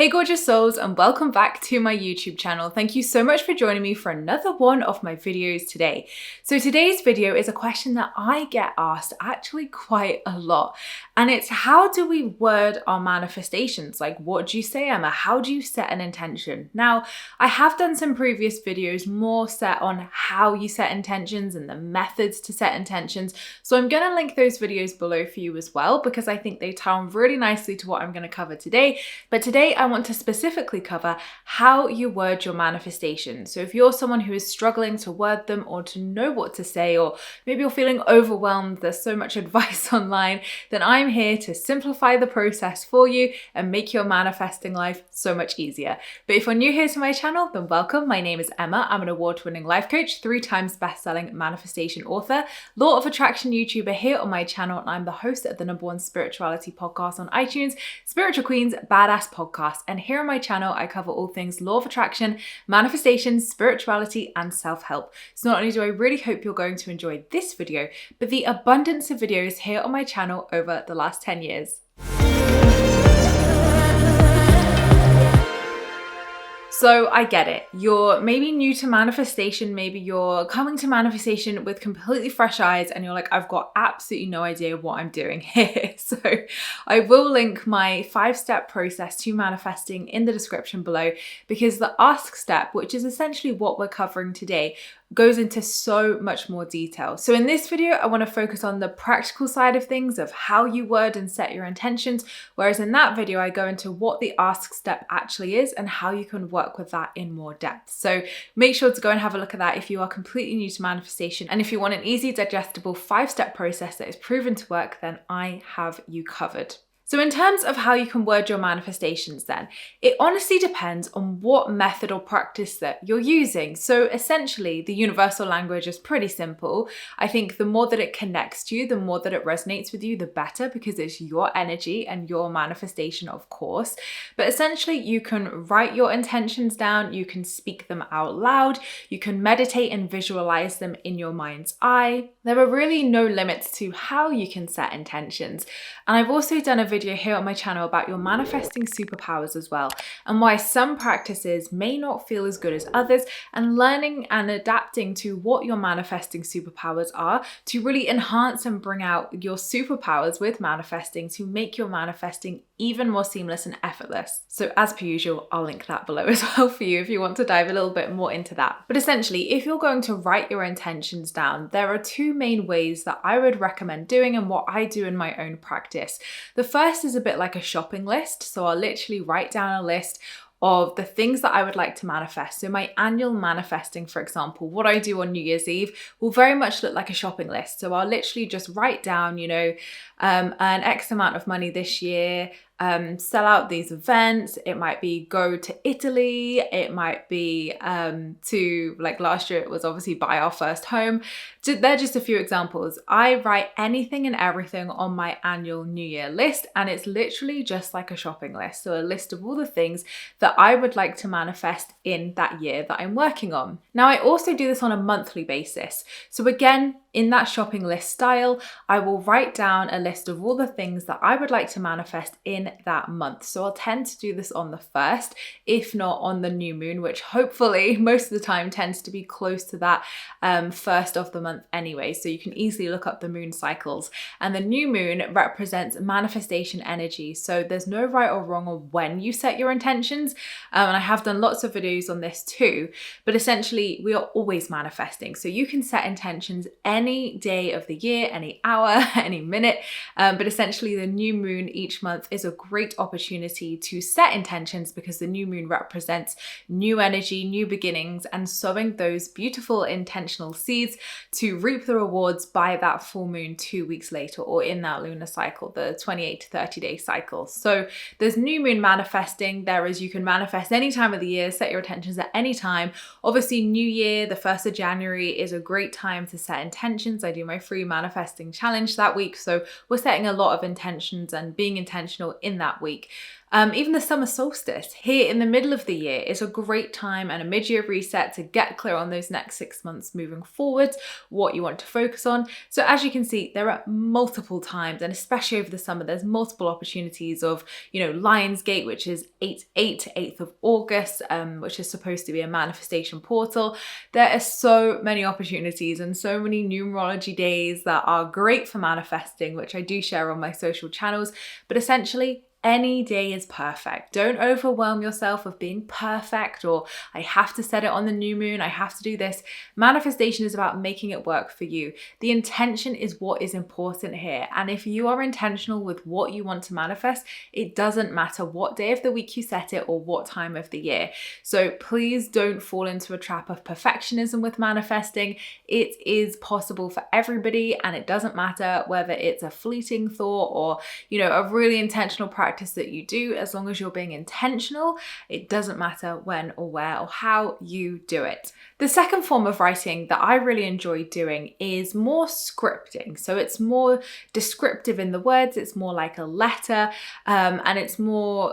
Hey gorgeous souls, and welcome back to my YouTube channel. Thank you so much for joining me for another one of my videos today. So today's video is a question that I get asked actually quite a lot, and it's how do we word our manifestations? Like, what do you say, Emma? How do you set an intention? Now, I have done some previous videos more set on how you set intentions and the methods to set intentions. So I'm going to link those videos below for you as well, because I think they tie on really nicely to what I'm going to cover today. But today I want to specifically cover how you word your manifestations. So if you're someone who is struggling to word them or to know what to say, or maybe you're feeling overwhelmed, there's so much advice online, then I'm here to simplify the process for you and make your manifesting life so much easier. But if you're new here to my channel, then welcome. My name is Emma. I'm an award-winning life coach, 3 times best-selling manifestation author, law of attraction YouTuber here on my channel, and I'm the host of the #1 spirituality podcast on iTunes, Spiritual Queen's Badass Podcast. And here on my channel, I cover all things law of attraction, manifestation, spirituality, and self-help. So not only do I really hope you're going to enjoy this video, but the abundance of videos here on my channel over the last 10 years. So I get it. You're maybe new to manifestation, maybe you're coming to manifestation with completely fresh eyes and you're like, I've got absolutely no idea what I'm doing here. So I will link my 5-step process to manifesting in the description below, because the ask step, which is essentially what we're covering today, goes into so much more detail. So in this video, I want to focus on the practical side of things, of how you word and set your intentions. Whereas in that video, I go into what the ask step actually is and how you can work with that in more depth. So make sure to go and have a look at that if you are completely new to manifestation. And if you want an easy, digestible 5-step process that is proven to work, then I have you covered. So in terms of how you can word your manifestations then, it honestly depends on what method or practice that you're using. So essentially, the universal language is pretty simple. I think the more that it connects to you, the more that it resonates with you, the better, because it's your energy and your manifestation, of course. But essentially, you can write your intentions down, you can speak them out loud, you can meditate and visualize them in your mind's eye. There are really no limits to how you can set intentions. And I've also done a video here on my channel about your manifesting superpowers as well, and why some practices may not feel as good as others, and learning and adapting to what your manifesting superpowers are to really enhance and bring out your superpowers with manifesting to make your manifesting even more seamless and effortless. So as per usual, I'll link that below as well for you if you want to dive a little bit more into that. But essentially, if you're going to write your intentions down, there are 2 main ways that I would recommend doing and what I do in my own practice. The first is a bit like a shopping list. So I'll literally write down a list of the things that I would like to manifest. So my annual manifesting, for example, what I do on New Year's Eve will very much look like a shopping list. So I'll literally just write down, earn X amount of money this year, sell out these events. It might be go to Italy. It might be to, like last year, it was obviously buy our first home. They're just a few examples. I write anything and everything on my annual New Year list, and it's literally just like a shopping list. So a list of all the things that I would like to manifest in that year that I'm working on. Now, I also do this on a monthly basis. So again, in that shopping list style, I will write down a list of all the things that I would like to manifest in that month. So I'll tend to do this on the 1st, if not on the new moon, which hopefully most of the time tends to be close to that 1st of the month anyway. So you can easily look up the moon cycles. And the new moon represents manifestation energy. So there's no right or wrong on when you set your intentions. And I have done lots of videos on this too, but essentially we are always manifesting. So you can set intentions any day of the year, any hour, any minute. But essentially the new moon each month is a great opportunity to set intentions, because the new moon represents new energy, new beginnings, and sowing those beautiful intentional seeds to reap the rewards by that full moon 2 weeks later, or in that lunar cycle, the 28 to 30 day cycle. So there's new moon manifesting. There is, you can manifest any time of the year, set your intentions at any time. Obviously, New Year, the 1st of January is a great time to set intentions. I do my free manifesting challenge that week. So we're setting a lot of intentions and being intentional in that week. Even the summer solstice here in the middle of the year is a great time and a mid-year reset to get clear on those next 6 months moving forwards, what you want to focus on. So as you can see, there are multiple times, and especially over the summer, there's multiple opportunities of, Lionsgate, which is 8th of August, which is supposed to be a manifestation portal. There are so many opportunities and so many numerology days that are great for manifesting, which I do share on my social channels, but essentially any day is perfect. Don't overwhelm yourself with being perfect or I have to set it on the new moon, I have to do this. Manifestation is about making it work for you. The intention is what is important here. And if you are intentional with what you want to manifest, it doesn't matter what day of the week you set it or what time of the year. So please don't fall into a trap of perfectionism with manifesting. It is possible for everybody, and it doesn't matter whether it's a fleeting thought or, a really intentional practice that you do. As long as you're being intentional, it doesn't matter when or where or how you do it. The second form of writing that I really enjoy doing is more scripting. So it's more descriptive in the words, it's more like a letter, and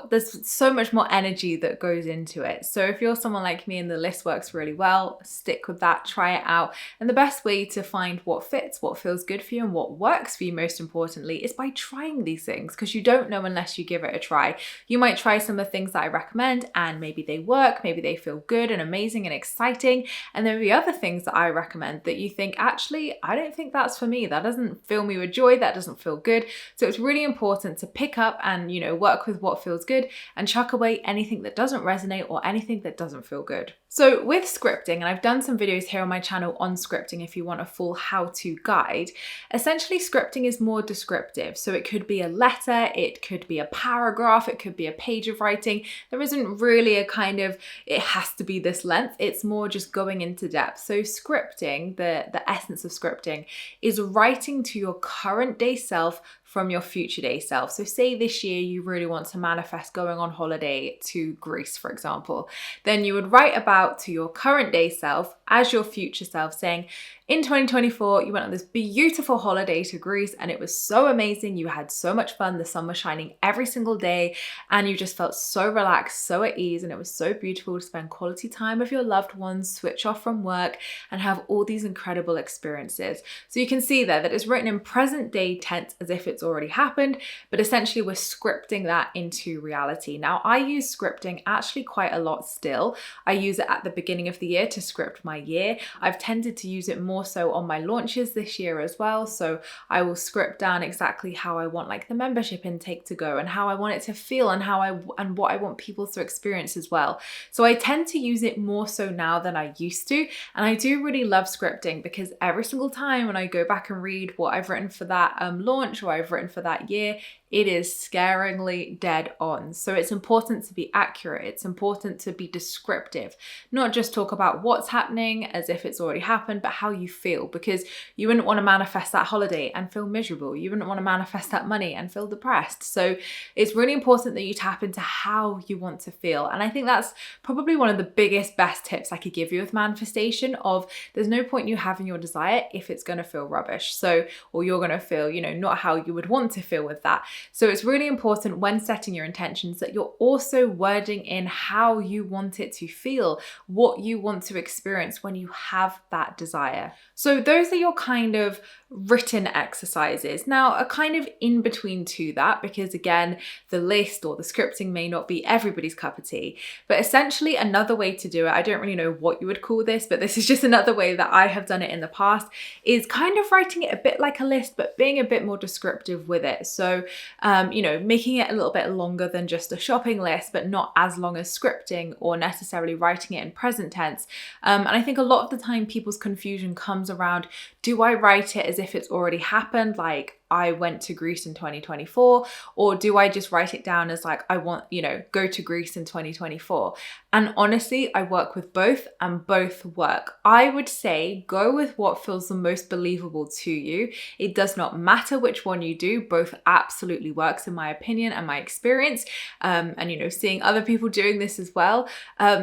there's so much more energy that goes into it. So if you're someone like me and the list works really well, stick with that, try it out. And the best way to find what fits, what feels good for you, and what works for you most importantly is by trying these things, because you don't know unless you give it a try. You might try some of the things that I recommend and maybe they work, maybe they feel good and amazing and exciting. And there will be other things that I recommend that you think, actually, I don't think that's for me. That doesn't fill me with joy. That doesn't feel good. So it's really important to pick up and, work with what feels good and chuck away anything that doesn't resonate or anything that doesn't feel good. So with scripting, and I've done some videos here on my channel on scripting if you want a full how-to guide, essentially scripting is more descriptive. So it could be a letter, it could be a paragraph, it could be a page of writing. There isn't really a kind of, it has to be this length. It's more just going into depth. So scripting, the essence of scripting is writing to your current day self from your future day self. So say this year you really want to manifest going on holiday to Greece, for example, then you would write about to your current day self as your future self saying, in 2024, you went on this beautiful holiday to Greece and it was so amazing. You had so much fun. The sun was shining every single day and you just felt so relaxed, so at ease. And it was so beautiful to spend quality time with your loved ones, switch off from work and have all these incredible experiences. So you can see there that it's written in present day tense as if it's already happened, but essentially we're scripting that into reality. Now I use scripting actually quite a lot still. I use it at the beginning of the year to script my year. I've tended to use it more so on my launches this year as well. So I will script down exactly how I want like the membership intake to go and how I want it to feel and what I want people to experience as well. So I tend to use it more so now than I used to. And I do really love scripting because every single time when I go back and read what I've written for that launch or I've written for that year, it is scaringly dead on. So it's important to be accurate. It's important to be descriptive, not just talk about what's happening as if it's already happened, but how you feel, because you wouldn't want to manifest that holiday and feel miserable. You wouldn't want to manifest that money and feel depressed. So it's really important that you tap into how you want to feel. And I think that's probably one of the biggest, best tips I could give you with manifestation of there's no point you having your desire if it's going to feel rubbish. So, or you're going to feel, not how you would want to feel with that. So it's really important when setting your intentions that you're also wording in how you want it to feel, what you want to experience when you have that desire. So those are your kind of written exercises. Now, a kind of in between to that, because again, the list or the scripting may not be everybody's cup of tea, but essentially another way to do it, I don't really know what you would call this, but this is just another way that I have done it in the past, is kind of writing it a bit like a list, but being a bit more descriptive with it. So, making it a little bit longer than just a shopping list, but not as long as scripting or necessarily writing it in present tense. And I think a lot of the time people's confusion comes around, do I write it as if it's already happened, like I went to Greece in 2024, or do I just write it down as like, I want, go to Greece in 2024? And honestly, I work with both and both work. I would say go with what feels the most believable to you. It does not matter which one you do. Both absolutely works in my opinion and my experience. And seeing other people doing this as well.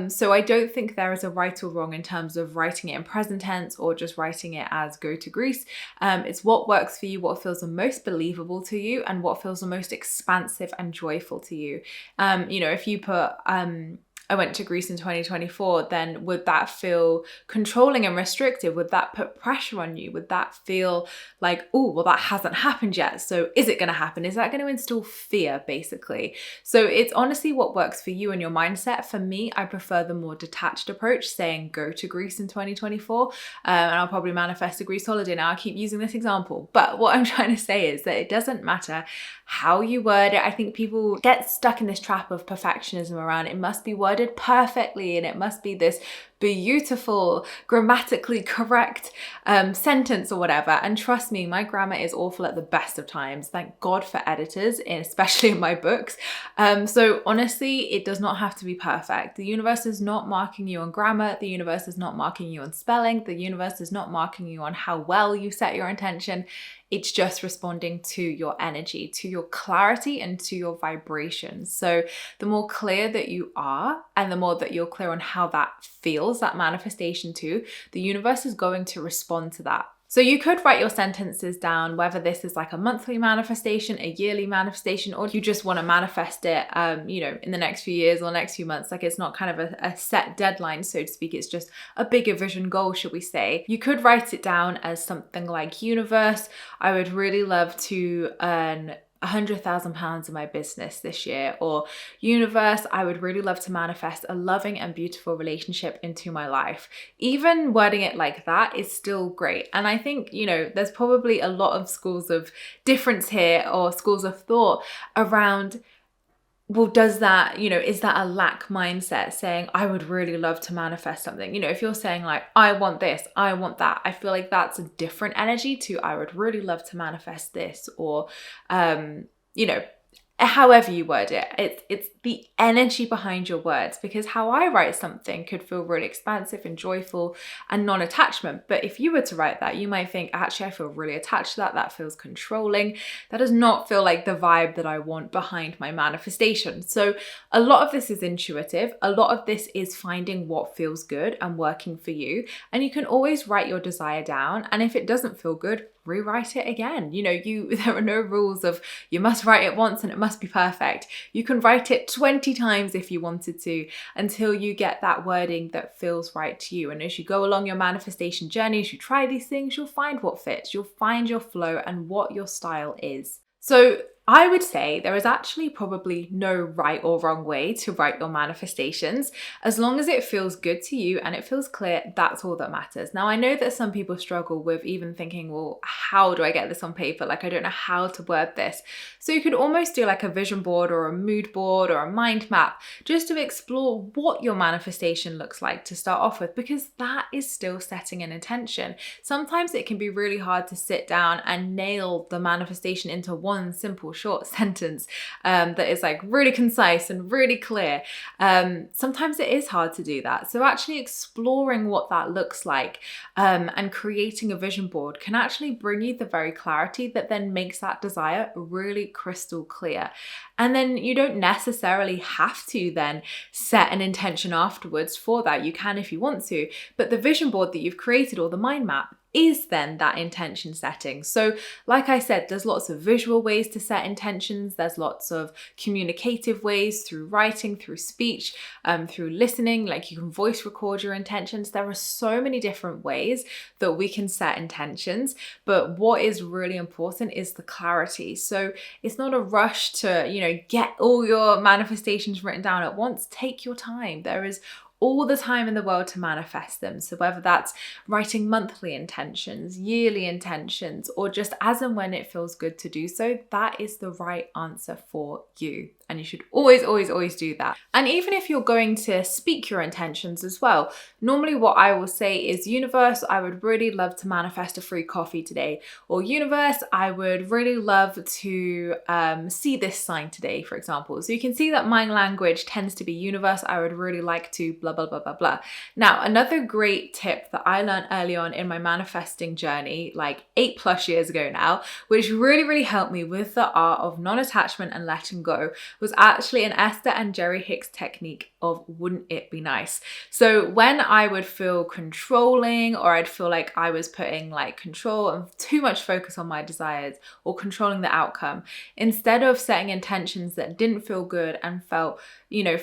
So I don't think there is a right or wrong in terms of writing it in present tense or just writing it as go to Greece. It's what works for you, what feels the most believable to you and what feels the most expansive and joyful to you. If you put, I went to Greece in 2024, then would that feel controlling and restrictive? Would that put pressure on you? Would that feel like, oh, well, that hasn't happened yet, so is it going to happen? Is that going to instill fear, basically? So it's honestly what works for you and your mindset. For me, I prefer the more detached approach, saying go to Greece in 2024, and I'll probably manifest a Greece holiday. Now I keep using this example, but what I'm trying to say is that it doesn't matter how you word it. I think people get stuck in this trap of perfectionism around it must be worded perfectly and it must be this beautiful, grammatically correct sentence or whatever. And trust me, my grammar is awful at the best of times. Thank God for editors, especially in my books. So honestly, it does not have to be perfect. The universe is not marking you on grammar. The universe is not marking you on spelling. The universe is not marking you on how well you set your intention. It's just responding to your energy, to your clarity, and to your vibrations. So the more clear that you are, and the more that you're clear on how that feels, that manifestation too, the universe is going to respond to that. So you could write your sentences down, whether this is like a monthly manifestation, a yearly manifestation, or you just want to manifest it, in the next few years or next few months. Like it's not kind of a set deadline, so to speak. It's just a bigger vision goal, should we say. You could write it down as something like, universe, I would really love to earn £100,000 in my business this year, or universe, I would really love to manifest a loving and beautiful relationship into my life. Even wording it like that is still great. And I think, there's probably a lot of schools of difference here, or schools of thought around, well, does that, is that a lack mindset, saying, I would really love to manifest something? If you're saying like, I want this, I want that, I feel like that's a different energy to, I would really love to manifest this, or, however you word it, it's the energy behind your words, because how I write something could feel really expansive and joyful and non-attachment. But if you were to write that, you might think, actually, I feel really attached to that. That feels controlling. That does not feel like the vibe that I want behind my manifestation. So a lot of this is intuitive. A lot of this is finding what feels good and working for you. And you can always write your desire down. And if it doesn't feel good, rewrite it again. There are no rules of you must write it once and it must be perfect. You can write it 20 times if you wanted to, until you get that wording that feels right to you. And as you go along your manifestation journey, as you try these things, you'll find what fits. You'll find your flow and what your style is. So I would say there is actually probably no right or wrong way to write your manifestations. As long as it feels good to you and it feels clear, that's all that matters. Now, I know that some people struggle with even thinking, well, how do I get this on paper? Like, I don't know how to word this. So you could almost do like a vision board or a mood board or a mind map, just to explore what your manifestation looks like to start off with, because that is still setting an intention. Sometimes it can be really hard to sit down and nail the manifestation into one simple short sentence that is like really concise and really clear. Sometimes it is hard to do that. So actually exploring what that looks like and creating a vision board can actually bring you the very clarity that then makes that desire really crystal clear. And then you don't necessarily have to then set an intention afterwards for that. You can if you want to, but the vision board that you've created, or the mind map, is then that intention setting. So like I said, there's lots of visual ways to set intentions. There's lots of communicative ways, through writing, through speech, through listening. Like you can voice record your intentions. There are so many different ways that we can set intentions, but what is really important is the clarity. So it's not a rush to, get all your manifestations written down at once. Take your time. There is all the time in the world to manifest them. So whether that's writing monthly intentions, yearly intentions, or just as and when it feels good to do so, that is the right answer for you. And you should always, always, always do that. And even if you're going to speak your intentions as well, normally what I will say is, universe, I would really love to manifest a free coffee today. Or universe, I would really love to see this sign today, for example. So you can see that my language tends to be, universe, I would really like to blah, blah, blah, blah, blah. Now, another great tip that I learned early on in my manifesting journey, like 8+ years ago now, which really, really helped me with the art of non-attachment and letting go, was actually an Esther and Jerry Hicks technique of wouldn't it be nice? So when I would feel controlling, or I'd feel like I was putting like control and too much focus on my desires or controlling the outcome, instead of setting intentions that didn't feel good and felt,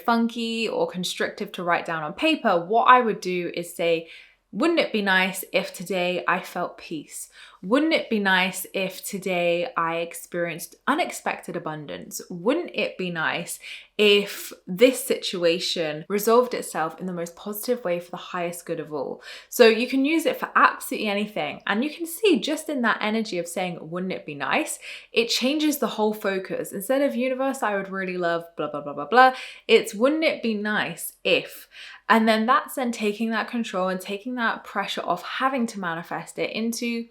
funky or constrictive to write down on paper, what I would do is say, wouldn't it be nice if today I felt peace? Wouldn't it be nice if today I experienced unexpected abundance? Wouldn't it be nice if this situation resolved itself in the most positive way for the highest good of all? So you can use it for absolutely anything. And you can see just in that energy of saying, wouldn't it be nice? It changes the whole focus. Instead of universe, I would really love blah, blah, blah, blah, blah. It's wouldn't it be nice if? And then that's then taking that control and taking that pressure off having to manifest it into,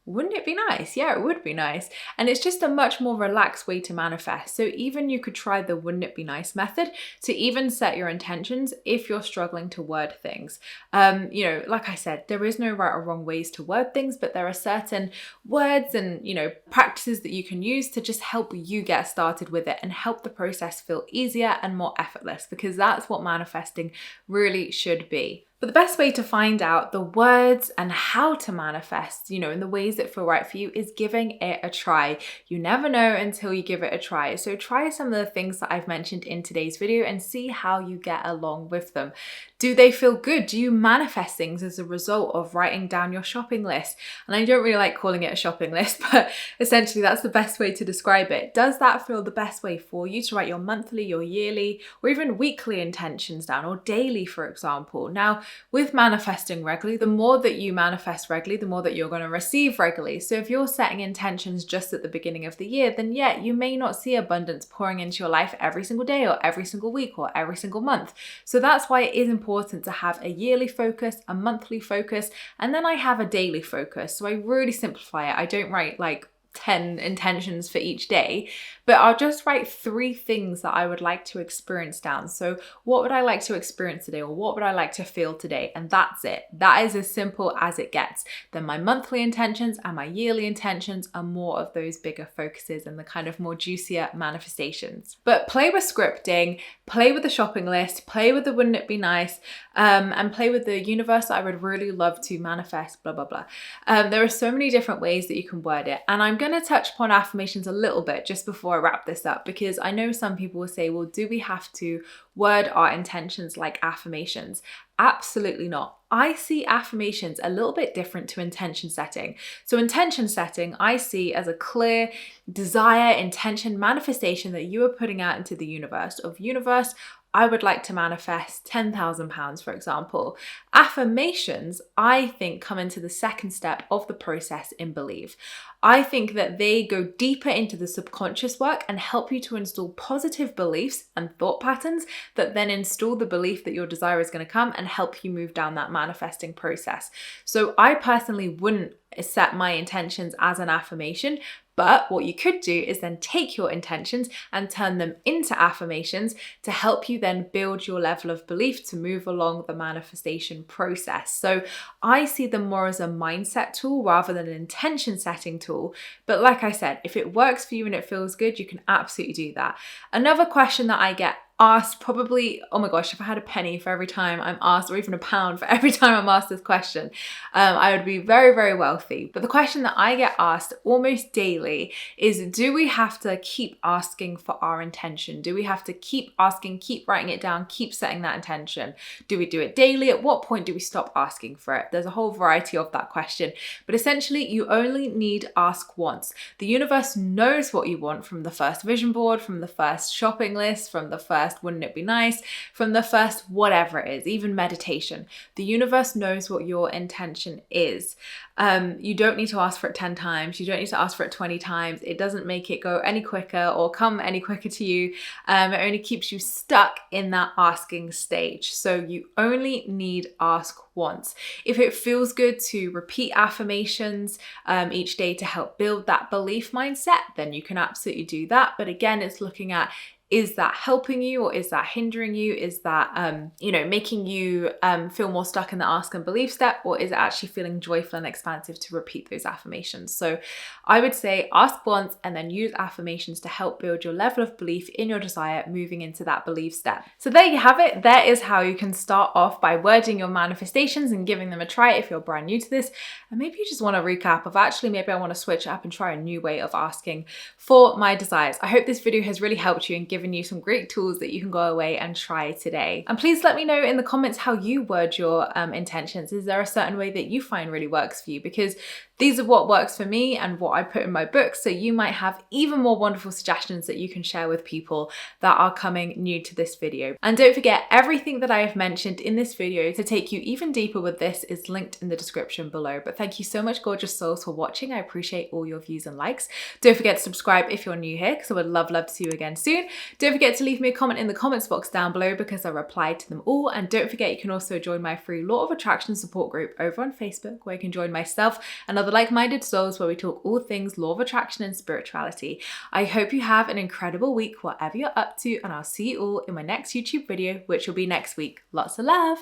wouldn't it be nice? Yeah, it would be nice. And it's just a much more relaxed way to manifest. So even you could try the wouldn't it be nice method to even set your intentions if you're struggling to word things. Like I said, there is no right or wrong ways to word things, but there are certain words and, practices that you can use to just help you get started with it and help the process feel easier and more effortless, because that's what manifesting really should be. But the best way to find out the words and how to manifest, in the ways that feel right for you, is giving it a try. You never know until you give it a try. So try some of the things that I've mentioned in today's video and see how you get along with them. Do they feel good? Do you manifest things as a result of writing down your shopping list? And I don't really like calling it a shopping list, but essentially that's the best way to describe it. Does that feel the best way for you to write your monthly, your yearly, or even weekly intentions down, or daily, for example? Now, with manifesting regularly, the more that you manifest regularly, the more that you're going to receive regularly. So if you're setting intentions just at the beginning of the year, then yeah, you may not see abundance pouring into your life every single day or every single week or every single month. So that's why it is important to have a yearly focus, a monthly focus, and then I have a daily focus. So I really simplify it. I don't write like 10 intentions for each day, but I'll just write 3 things that I would like to experience down. So what would I like to experience today, or what would I like to feel today? And that's it. That is as simple as it gets. Then my monthly intentions and my yearly intentions are more of those bigger focuses and the kind of more juicier manifestations. But play with scripting, play with the shopping list, play with the wouldn't it be nice, and play with the universe I would really love to manifest, blah, blah, blah. There are so many different ways that you can word it. And I'm going to touch upon affirmations a little bit just before I wrap this up, because I know some people will say, well, do we have to word our intentions like affirmations? Absolutely not. I see affirmations a little bit different to intention setting. So intention setting, I see as a clear desire, intention, manifestation that you are putting out into the universe of, universe, I would like to manifest £10,000, for example. Affirmations, I think, come into the second step of the process in belief. I think that they go deeper into the subconscious work and help you to install positive beliefs and thought patterns that then install the belief that your desire is going to come and help you move down that manifesting process. So I personally wouldn't set my intentions as an affirmation, but what you could do is then take your intentions and turn them into affirmations to help you then build your level of belief to move along the manifestation process. So I see them more as a mindset tool rather than an intention setting tool. But like I said, if it works for you and it feels good, you can absolutely do that. Another question that I get asked probably, oh my gosh, if I had a penny for every time I'm asked, or even a pound for every time I'm asked this question, I would be very, very wealthy. But the question that I get asked almost daily is, do we have to keep asking for our intention? Do we have to keep asking, keep writing it down, keep setting that intention? Do we do it daily? At what point do we stop asking for it? There's a whole variety of that question. But essentially, you only need ask once. The universe knows what you want from the first vision board, from the first shopping list, from the first wouldn't it be nice, from the first whatever it is, even meditation. The universe knows what your intention is. You don't need to ask for it 10 times. You don't need to ask for it 20 times. It doesn't make it go any quicker or come any quicker to you. It only keeps you stuck in that asking stage. So you only need ask once. If it feels good to repeat affirmations each day to help build that belief mindset, then you can absolutely do that. But again, it's looking at, Is that helping you, or is that hindering you? Is that, making you feel more stuck in the ask and believe step, or is it actually feeling joyful and expansive to repeat those affirmations? So I would say ask once and then use affirmations to help build your level of belief in your desire moving into that belief step. So there you have it. There is how you can start off by wording your manifestations and giving them a try if you're brand new to this. And maybe you just want to recap of actually, maybe I want to switch up and try a new way of asking for my desires. I hope this video has really helped you and given you some great tools that you can go away and try today. And please let me know in the comments how you word your intentions. Is there a certain way that you find really works for you? Because these are what works for me and what I put in my book. So you might have even more wonderful suggestions that you can share with people that are coming new to this video. And don't forget, everything that I have mentioned in this video to take you even deeper with this is linked in the description below. But thank you so much, gorgeous souls, for watching. I appreciate all your views and likes. Don't forget to subscribe if you're new here, because I would love to see you again soon. Don't forget to leave me a comment in the comments box down below, because I reply to them all. And don't forget, you can also join my free Law of Attraction support group over on Facebook, where you can join myself and other like-minded souls, where we talk all things law of attraction and spirituality. I hope you have an incredible week, whatever you're up to, and I'll see you all in my next YouTube video, which will be next week. Lots of love.